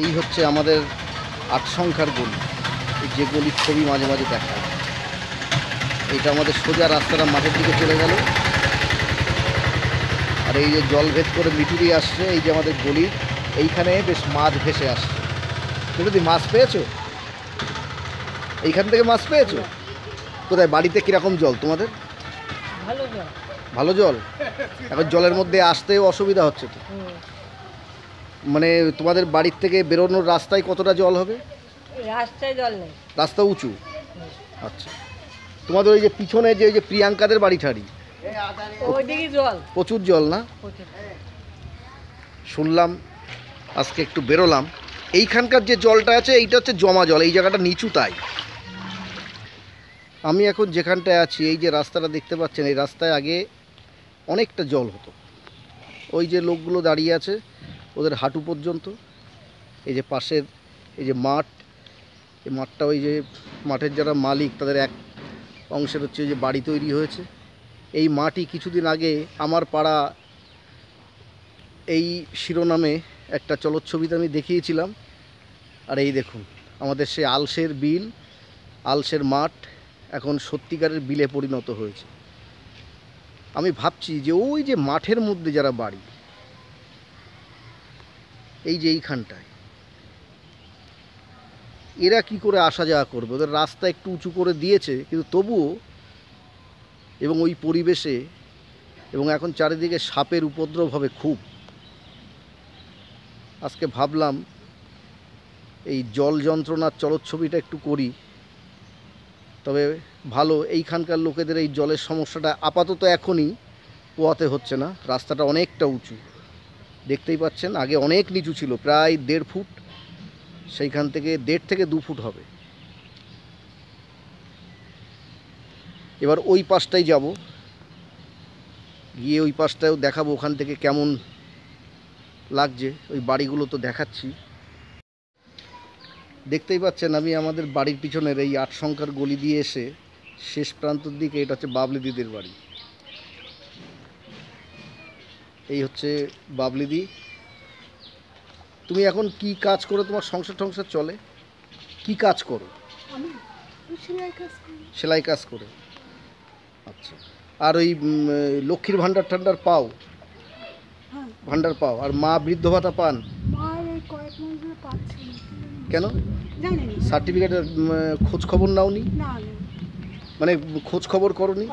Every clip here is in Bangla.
এই হচ্ছে আমাদের ৮ সংখ্যার গলি, যে গলির ছবি মাঝে মাঝে দেখায়। এইটা আমাদের সোজা রাস্তাটা মাঠের দিকে চলে গেল, আর এই যে জল ভেদ করে মিটুরি আসছে, এই যে আমাদের গলির এইখানে বেশ মাছ ভেসে আসছে। যদি মাছ পেয়েছো, এইখান থেকে মাছ পেয়েছো? কোথায় বাড়িতে কীরকম জল তোমাদের? ভালো জল। ভালো জল? এখন জলের মধ্যে আসতেও অসুবিধা হচ্ছে তো? মানে তোমাদের বাড়ির থেকে বেরোনোর রাস্তায় কতটা জল হবে? রাস্তায় জল নেই, রাস্তা উঁচু। আচ্ছা, তোমাদের ওই যে পিছনে যে ওই যে প্রিয়াঙ্কাদের বাড়ি ঠাড়ি, ওইদিকে জল প্রচুর জল না? শুনলাম, আজকে একটু বেরোলাম, এইখানকার যে জলটা আছে এইটা হচ্ছে জমা জল, এই জায়গাটা নিচু। তাই আমি এখন যেখানটায় আছি, এই যে রাস্তাটা দেখতে পাচ্ছেন, এই রাস্তায় আগে অনেকটা জল হতো। ওই যে লোকগুলো দাঁড়িয়ে আছে ওদের হাঁটু পর্যন্ত। এই যে পাশের এই যে মাঠ, এই মাঠটা ওই যে মাঠের যারা মালিক তাদের এক অংশের হচ্ছে যে বাড়ি তৈরি হয়েছে। এই মাঠই কিছুদিন আগে আমার পাড়া এই শিরোনামে একটা চলচ্ছবিতে আমি দেখিয়েছিলাম। আর এই দেখুন আমাদের সেই আলসের বিল, আলসের মাঠ এখন সত্যিকারের বিলে পরিণত হয়েছে। আমি ভাবছি যে ওই যে মাঠের মধ্যে যারা বাড়ি, এই যে এইখানটায়, এরা কি করে আসা যাওয়া করবে? ওদের রাস্তা একটু উঁচু করে দিয়েছে, কিন্তু তবুও, এবং ওই পরিবেশে, এবং এখন চারিদিকে সাপের উপদ্রব হবে খুব। আজকে ভাবলাম এই জল যন্ত্রণার চলচ্ছবিটা একটু করি। তবে ভালো, এইখানকার লোকেদের এই জলের সমস্যাটা আপাতত এখনই পোয়াতে হচ্ছে না। রাস্তাটা অনেকটা উঁচু, দেখতেই পাচ্ছেন। আগে অনেক নিচু ছিল, প্রায় 1.5 ফুট, সেইখান থেকে 1.5 থেকে 2 ফুট হবে। এবার ওই পাশটাই যাব, গিয়ে ওই পাশটাও দেখাবো ওখান থেকে কেমন লাগছে। ওই বাড়িগুলো তো দেখাচ্ছি। দেখতেই পাচ্ছেন আমি আমাদের বাড়ির পিছনের এই 8 সংখ্যার গলি দিয়ে এসে শেষ প্রান্তর দিকে, এটা হচ্ছে বাবলি দিদির বাড়ি। এই হচ্ছে বাবলি দি। তুমি এখন কি কাজ করো? তোমার সংসার টংসার চলে? কি কাজ করো? সেলাই কাজ করে। আচ্ছা, আর ওই লক্ষ্মীর ভাণ্ডার টান্ডার পাও? ভাণ্ডার পাও। আর মা বৃদ্ধ ভাতা পান? কেন? সার্টিফিকেটের খোঁজ খবর নাওনি? মানে খোঁজ খবর করনি?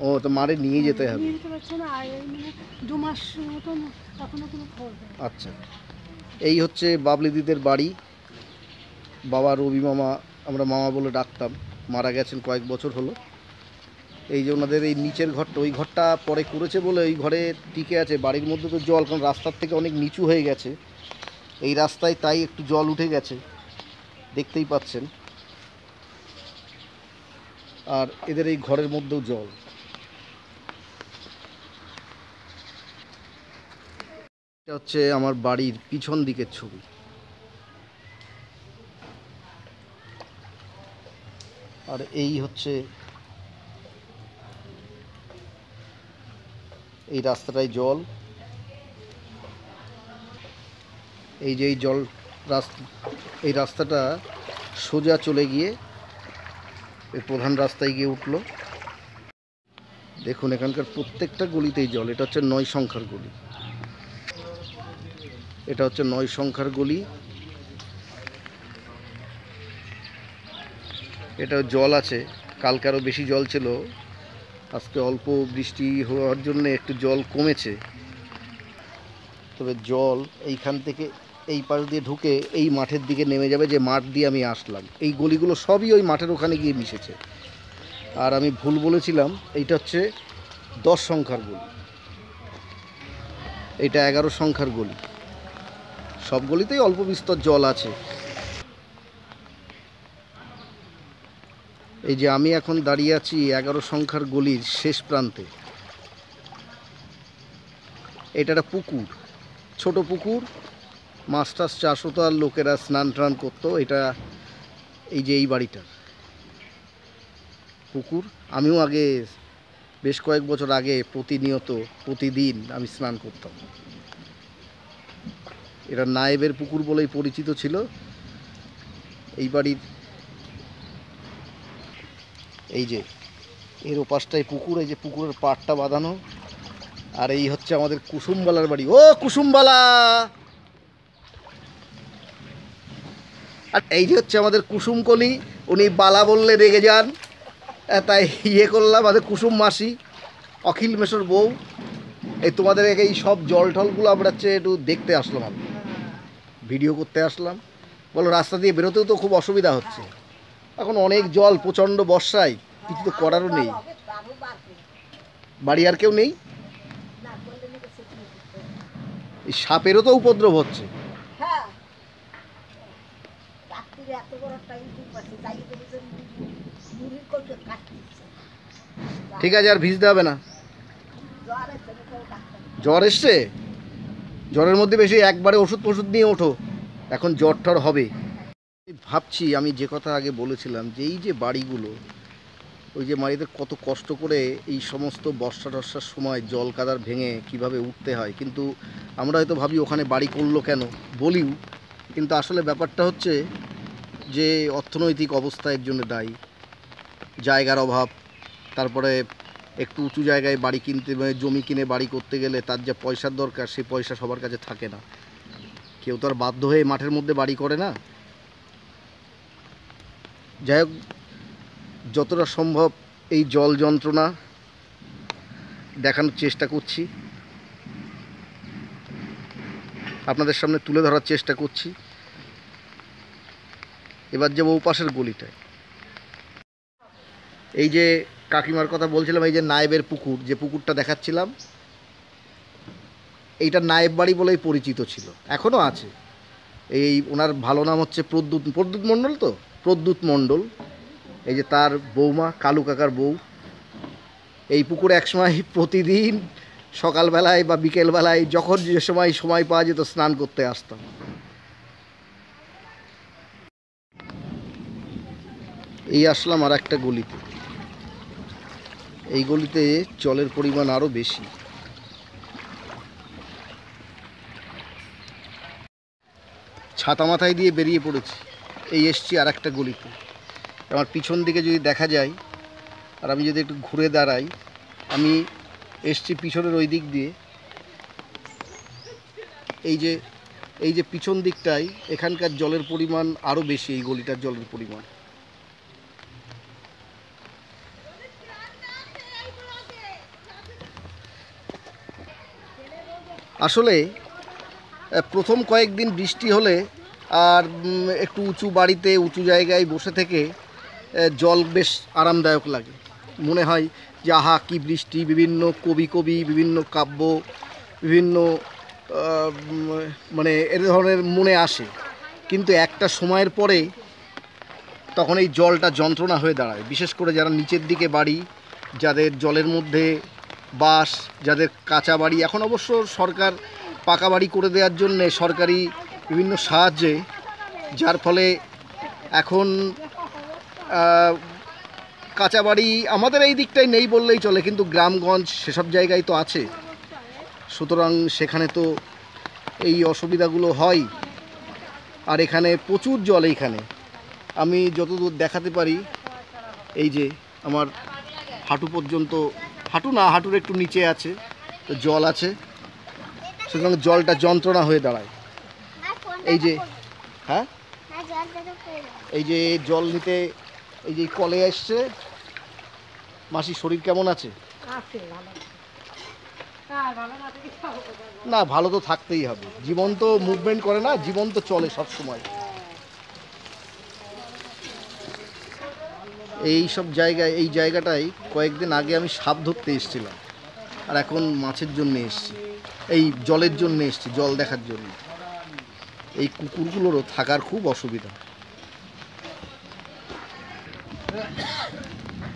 ও, তো মারে নিয়ে যেতে হবে। আচ্ছা, এই হচ্ছে বাবলি দিদের বাড়ি। বাবা রবি মামা, আমরা মামা বলে ডাকতাম, মারা গেছেন কয়েক বছর হলো। এই যে ওনাদের এই নিচের ঘরটা, ওই ঘরটা পরে করেছে বলে ওই ঘরে টিকে আছে। বাড়ির মধ্যে তো জল, কারণ রাস্তার থেকে অনেক নিচু হয়ে গেছে এই রাস্তায়, তাই একটু জল উঠে গেছে, দেখতেই পাচ্ছেন। আর এদের এই ঘরের মধ্যেও জল। এটা হচ্ছে আমার বাড়ির পিছন দিকের ছবি। আর এই হচ্ছে এই রাস্তাটায় জল। এই যে এই জল রাস্তা, এই রাস্তাটা সোজা চলে গিয়ে এই প্রধান রাস্তায় গিয়ে উঠলো। দেখুন এখানকার প্রত্যেকটা গলিতেই জল। এটা হচ্ছে 9 সংখ্যার গলি, এটা হচ্ছে 9 সংখ্যার গলি। এটাও জল আছে, কালকে আরও বেশি জল ছিল, আজকে অল্প বৃষ্টি হওয়ার জন্য একটু জল কমেছে। তবে জল এইখান থেকে এই পাশ দিয়ে ঢুকে এই মাঠের দিকে নেমে যাবে, যে মাঠ দিয়ে আমি আসলাম। এই গলিগুলো সবই ওই মাঠের ওখানে গিয়ে মিশেছে। আর আমি ভুল বলেছিলাম, এইটা হচ্ছে 10 সংখ্যার গলি, এইটা 11 সংখ্যার গলি। সব গলিতেই অল্প বিস্তর জল আছে। এই যে আমি এখন দাঁড়িয়ে আছি 11 সংখ্যার গলির শেষ প্রান্তে। এটা একটা পুকুর, ছোট পুকুর, মাছ টাছ চাষ হতো, আর লোকেরা স্নান টান করতো। এটা এই যে এই বাড়িটার পুকুর। আমিও আগে বেশ কয়েক বছর আগে প্রতিনিয়ত প্রতিদিন আমি স্নান করতাম। এটা নায়েবের পুকুর বলেই পরিচিত ছিল। এই বাড়ির এই যে এর ওপাশটাই পুকুর, এই যে পুকুরের পাড়টা বাঁধানো। আর এই হচ্ছে আমাদের কুসুমবালার বাড়ি। ও কুসুমবালা! আর এই যে হচ্ছে আমাদের কুসুমকলি, উনি বালা বললে রেগে যান, তাই ইয়ে করলাম। আমাদের কুসুম মাসি, অখিল মেশোর বউ। এই তোমাদের এই সব জল টলগুলো আমরা হচ্ছে একটু দেখতে আসলাম, আমি ভিডিও করতে আসলাম। বলো, রাস্তা দিয়ে বেরোতেও তো খুব অসুবিধা হচ্ছে, এখন অনেক জল, প্রচণ্ড বর্ষায় কিছু তো করারও নেই। বাড়ি আর কেউ নেই, এই সাপেরও তো উপদ্রব হচ্ছে। ঠিক আছে, আর ভিজতে হবে না। জ্বর এসছে, জ্বরের মধ্যে বেশি একবারে ওষুধ ফষুধ নিয়ে ওঠো, এখন জ্বর টর হবে। ভাবছি আমি যে কথা আগে বলেছিলাম, যে এই যে বাড়িগুলো, ওই যে মাড়িদের কত কষ্ট করে এই সমস্ত বর্ষা টর্ষার সময় জল কাদার ভেঙে কিভাবে উঠতে হয়, কিন্তু আমরা হয়তো ভাবি ওখানে বাড়ি করলো কেন, বলিও, কিন্তু আসলে ব্যাপারটা হচ্ছে যে অর্থনৈতিক অবস্থা এর জন্য দায়ী। জায়গার অভাব, তারপরে একটু উঁচু জায়গায় বাড়ি কিনতে, মানে জমি কিনে বাড়ি করতে গেলে তার যা পয়সার দরকার, সেই পয়সা সবার কাছে থাকে না। কেউ তো আর বাধ্য হয়ে মাঠের মধ্যে বাড়ি করে না। যাই হোক, যতটা সম্ভব এই জল যন্ত্রণা দেখানোর চেষ্টা করছি, আপনাদের সামনে তুলে ধরার চেষ্টা করছি। এবার যাবো ওপাশের গলিটায়। এই যে কাকিমার কথা বলছিলাম, এই যে নায়েবের পুকুর, যে পুকুরটা দেখাচ্ছিলাম, এইটা নায়েব বাড়ি বলেই পরিচিত ছিল, এখনও আছে। এই ওনার ভালো নাম হচ্ছে প্রদ্যুৎ মণ্ডল, তো প্রদ্যুৎ মণ্ডল। এই যে তার বৌমা, কালু কাকার বউ। এই পুকুরে একসময় প্রতিদিন সকালবেলায় বা বিকেলবেলায় যখন যে সময় পাওয়া যেত স্নান করতে আসতাম। এই আসলাম আর একটা গলিতে। এই গলিতে জলের পরিমাণ আরও বেশি। ছাতা মাথায় দিয়ে বেরিয়ে পড়েছি, এই এসছি আর একটা গলিতে। আমার পিছন দিকে যদি দেখা যায়, আর আমি যদি একটু ঘুরে দাঁড়াই, আমি এসছি পিছনের ওই দিক দিয়ে। এই যে পিছন দিকটাই, এখানকার জলের পরিমাণ আরও বেশি, এই গলিটার জলের পরিমাণ। আসলে প্রথম কয়েকদিন বৃষ্টি হলে আর একটু উঁচু বাড়িতে, উঁচু জায়গায় বসে থেকে জল বেশ আরামদায়ক লাগে। মনে হয় যে আহা কি বৃষ্টি, বিভিন্ন কবি বিভিন্ন কাব্য, বিভিন্ন মানে এ ধরনের মনে আসে। কিন্তু একটা সময়ের পরে তখন এই জলটা যন্ত্রণা হয়ে দাঁড়ায়, বিশেষ করে যারা নিচের দিকে বাড়ি, যাদের জলের মধ্যে বাস, যাদের কাঁচা বাড়ি। এখন অবশ্য সরকার পাকা বাড়ি করে দেওয়ার জন্যে সরকারি বিভিন্ন সাহায্যে, যার ফলে এখন কাঁচা বাড়ি আমাদের এই দিকটায় নেই বললেই চলে, কিন্তু গ্রামগঞ্জ সেসব জায়গায় তো আছে। সুতরাং সেখানে তো এই অসুবিধাগুলো হয়। আর এখানে প্রচুর জল। এইখানে আমি যতদূর দেখাতে পারি, এই যে আমার হাঁটু পর্যন্ত, হাঁটু না, হাঁটুর একটু নিচে আছে তো জল আছে। সুতরাং জলটা যন্ত্রণা হয়ে দাঁড়ায়। এই যে হ্যাঁ, এই যে জল নিতে এই যে কলে এসছে। মাসি, শরীর কেমন আছে? না, ভালো তো থাকতেই হবে, জীবন তো মুভমেন্ট করে না, জীবন তো চলে সব সময়। এই সব জায়গায়, এই জায়গাটায় কয়েকদিন আগে আমি সাপ ধরতে এসেছিলাম, আর এখন মাছের জন্য এসেছি, এই জলের জন্য এসেছি, জল দেখার জন্য। এই কুকুরগুলোরও থাকার খুব অসুবিধা।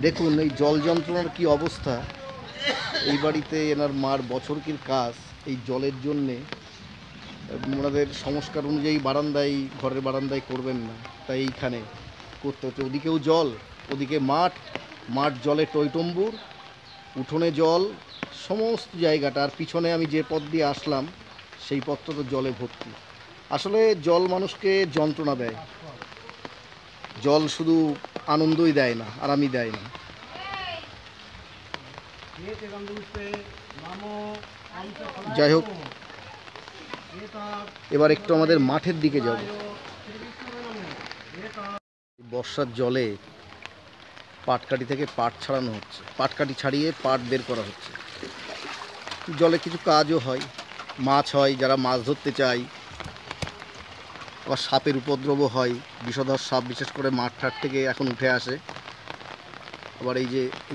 দেখুন এই জল যন্ত্রণার কি অবস্থা। এই বাড়িতে এনার মার বছরকির কাজ এই জলের জন্যে। ওনাদের সংস্কার অনুযায়ী বারান্দায়, ঘরের বারান্দায় করবেন না, তাই এইখানে করতে হচ্ছে। ওদিকেও জল, ওদিকে মাঠ, মাঠ জলে টইটম্বুর, উঠোনে জল, সমস্ত জায়গাটা। আর পিছনে আমি যে পথ দিয়ে আসলাম সেই পথটা তো জলে ভর্তি। আসলে জল মানুষকে যন্ত্রণা দেয়, জল শুধু আনন্দই দেয় না, আরামই দেয় না। যাই হোক, এবার একটু আমাদের মাঠের দিকে যাব। বর্ষার জলে পাটকাঠি থেকে পাট ছাড়ানো হচ্ছে, পাটকাঠি ছাড়িয়ে পাট বের করা হচ্ছে। জলে কিছু কাজও হয়, মাছ হয়, যারা মাছ ধরতে চায়। আবার সাপের উপদ্রবও হয়, বিষধর সাপ বিশেষ করে মাঠ ঠাট থেকে এখন উঠে আসে। আবার এই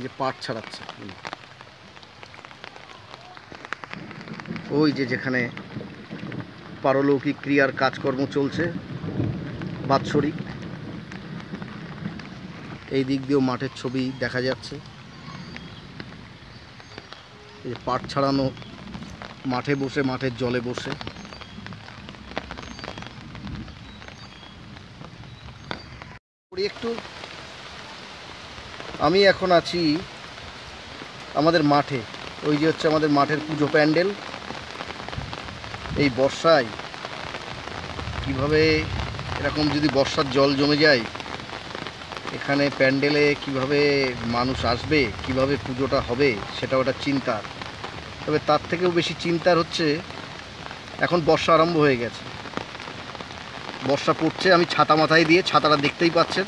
যে পাট ছাড়াচ্ছে, ওই যেখানে পারলৌকিক ক্রিয়ার কাজকর্ম চলছে বাৎসরিক, এই দিক দিয়েও মাঠের ছবি দেখা যাচ্ছে। এই পাট ছাড়ানো, মাঠে বসে, মাঠের জলে বসে। একটু আমি এখন আছি আমাদের মাঠে, ওই যে হচ্ছে আমাদের মাঠের পুজো প্যান্ডেল। এই বর্ষায় কিভাবে এরকম যদি বর্ষার জল জমে যায়, এখানে প্যান্ডেলে কিভাবে মানুষ আসবে, কিভাবে পুজোটা হবে, সেটা ওটা চিন্তার। তবে তার থেকেও বেশি চিন্তার হচ্ছে এখন বর্ষা আরম্ভ হয়ে গেছে, বর্ষা পড়ছে, আমি ছাতা মাথায় দিয়ে, ছাতাটা দেখতেই পাচ্ছেন।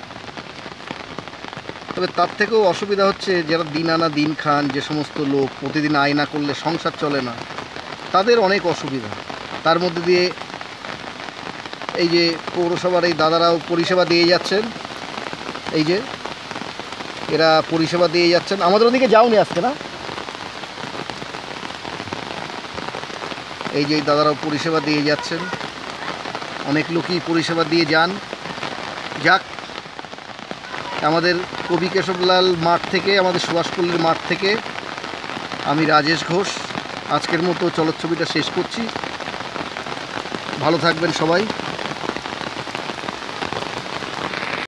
তবে তার থেকেও অসুবিধা হচ্ছে যারা দিন আনা দিন খান, যে সমস্ত লোক প্রতিদিন আয় না করলে সংসার চলে না, তাদের অনেক অসুবিধা। তার মধ্যে দিয়ে এই যে পৌরসভার এই দাদারাও পরিষেবা দিয়ে যাচ্ছেন, এই যে এরা পরিষেবা দিয়ে যাচ্ছেন। আমাদের ওদিকে যাওনি আজকে, না? এই যে দাদারাও পরিষেবা দিয়ে যাচ্ছেন, অনেক লোকই পরিষেবা দিয়ে যান। যাক, আমাদের কবি কেশবলাল মাঠ থেকে, আমাদের সুভাষপল্লীর মাঠ থেকে আমি রাজেশ ঘোষ আজকের মতো চলচ্ছবিটা শেষ করছি। ভালো থাকবেন সবাই।